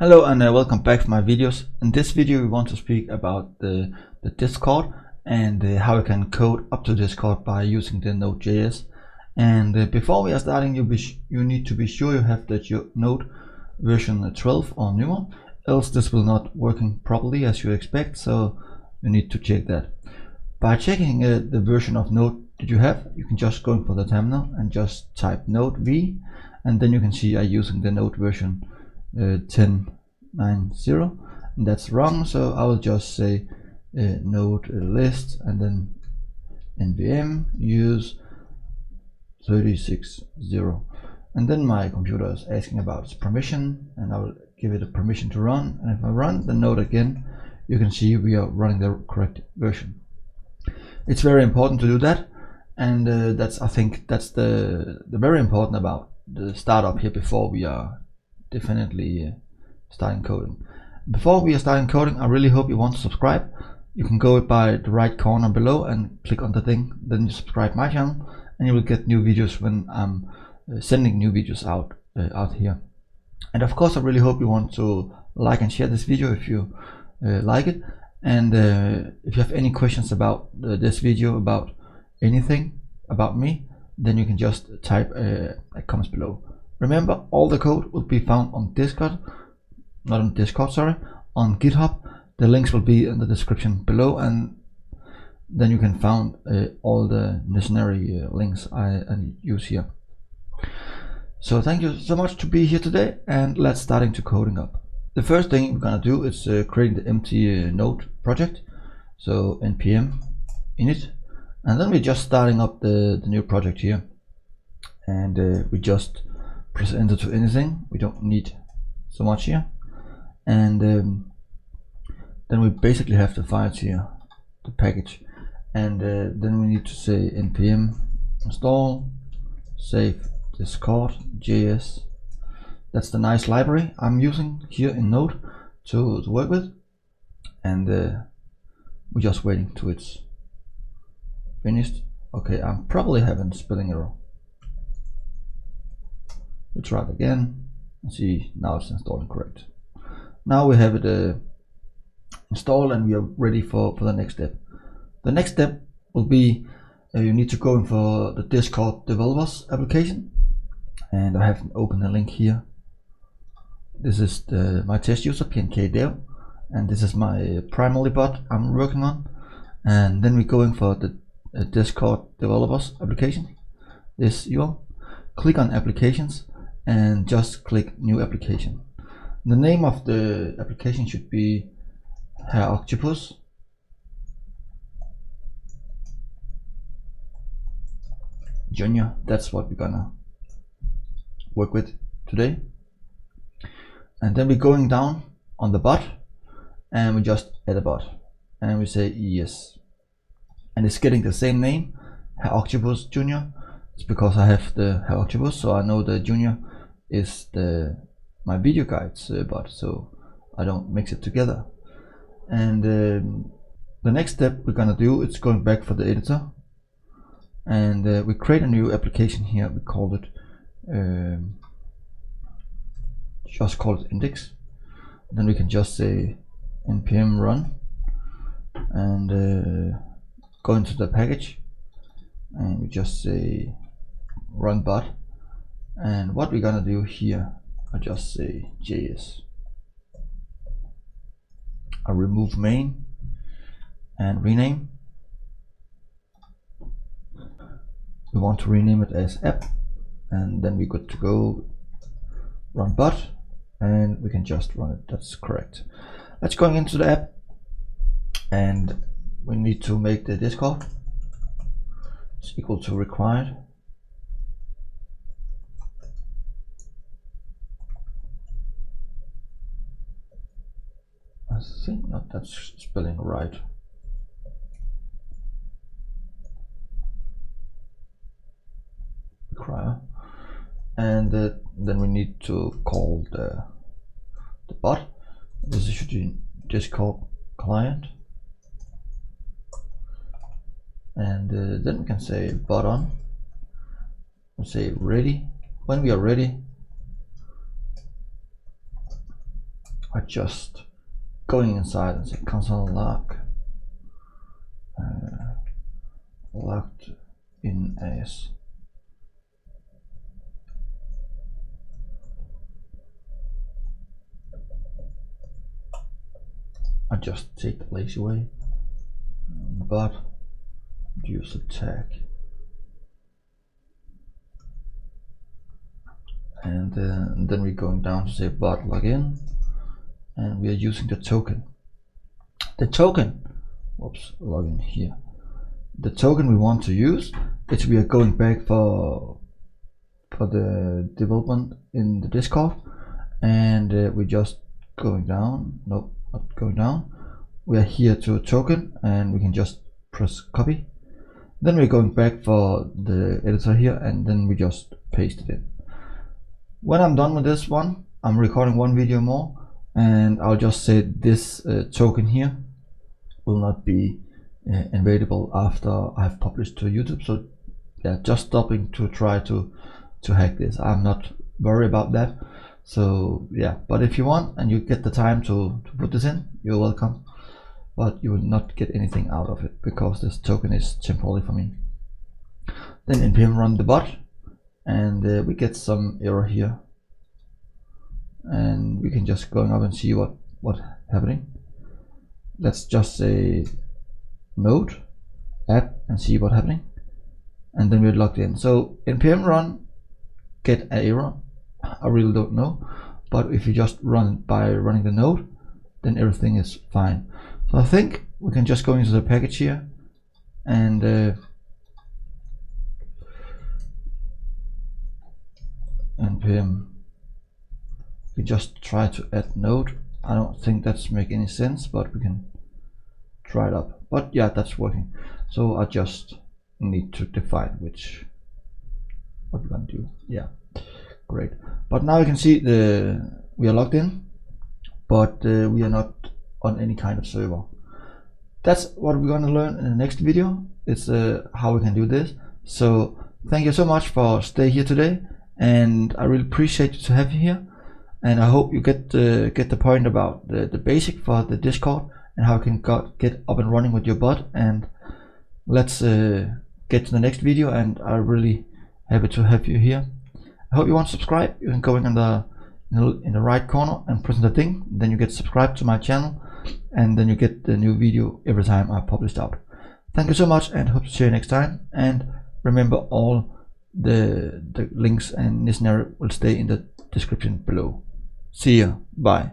Hello and welcome back to my videos. In this video we want to speak about the Discord and how you can code up to Discord by using the Nodejs. And before we are starting, you need to be sure you have your Node version 12 or newer, else this will not working properly as you expect, so you need to check that. By checking the version of Node that you have, you can just go for the terminal and just type node v, and then you can see I'm using the Node version 10.9.0, and that's wrong, so I will just say node list and then nvm use 36.0, and then my computer is asking about its permission, and I will give it a permission to run, and if I run the node again, you can see we are running the correct version. It's very important to do that, and I think that's the very important about the startup here before we are definitely starting coding. Before we are starting coding, I really hope you want to subscribe. You can go by the right corner below and click on the thing, then you subscribe my channel, and you will get new videos when I'm sending new videos out here. And of course I really hope you want to like and share this video if you like it, and if you have any questions about this video, about anything about me, then you can just type comments below. Remember, all the code will be found on Discord, not on Discord, sorry, on GitHub. The links will be in the description below, and then you can find all the necessary links I use here. So thank you so much to be here today, and let's start into coding up. The first thing we're gonna do is create the empty node project. So npm init, and then we're just starting up the new project here, and we just press enter to anything. We don't need so much here, and then we basically have the files here, the package, and then we need to say npm install save discord.js. That's the nice library I'm using here in Node to work with, and we're just waiting till it's finished. Okay, I'm probably having spelling error. We try it again and see, now it's installing correct. Now we have it installed, and we are ready for the next step. The next step will be you need to go in for the Discord developers application, and I have opened a link here. This is my test user pnkdev, and this is my primary bot I'm working on. And then we go in for the Discord developers application, this URL. Click on applications and just click new application. The name of the application should be Herr Octopus Junior. That's what we're gonna work with today. And then we're going down on the bot, and we just add a bot, and we say yes, and it's getting the same name, Herr Octopus Junior. It's because I have the Herr Octopus, so I know the Junior is my video guides bot, so I don't mix it together. And the next step we're gonna do is going back for the editor, and we create a new application here. We call it just call it index. Then we can just say npm run, and go into the package, and we just say run bot. And what we're gonna do here, I just say js. I remove main and rename. We want to rename it as app, and then we're good to go. Run bot, and we can just run it. That's correct. Let's go into the app, and we need to make the Discord is equal to required. I think not that's spelling right. Require, and then we need to call the bot. This should be Discord client, and then we can say bot on, and say ready. When we are ready, are just going inside and say console log logged in as I just take the lazy way, but use a tag, and then we're going down to say bot login, and we are using the token. The token, whoops, login here. The token we want to use is we are going back for the development in the Discord, and we're just going down. Nope, not going down. We are here to a token, and we can just press copy. Then we're going back for the editor here, and then we just paste it in. When I'm done with this one, I'm recording one video more, and I'll just say this token here will not be available after I've published to YouTube. So yeah, just stopping to try to hack this. I'm not worried about that. So yeah, but if you want and you get the time to put this in, you're welcome, but you will not get anything out of it because this token is temporary for me. Then npm run the bot, and we get some error here, and we can just go up and see what happening. Let's just say node app and see what happening, and then we're logged in. So npm run get an error. I really don't know, but if you just run by running the node, then everything is fine. So I think we can just go into the package here, and npm, we just try to add node. I don't think that's make any sense, but we can try it up. But yeah, that's working. So I just need to define what we're gonna do. Yeah, great. But now you can see we are logged in, but we are not on any kind of server. That's what we're going to learn in the next video. It's how we can do this. So thank you so much for staying here today, and I really appreciate to have you here, and I hope you get the point about the basic for the Discord and how you can get up and running with your bot. And let's get to the next video, and I'm really happy to have you here. I hope you want to subscribe. You can go in the right corner and press the thing, then you get subscribed to my channel, and then you get the new video every time I publish out. Thank you so much, and hope to see you next time. And remember, all the links and necessary will stay in the description below. See ya. Bye.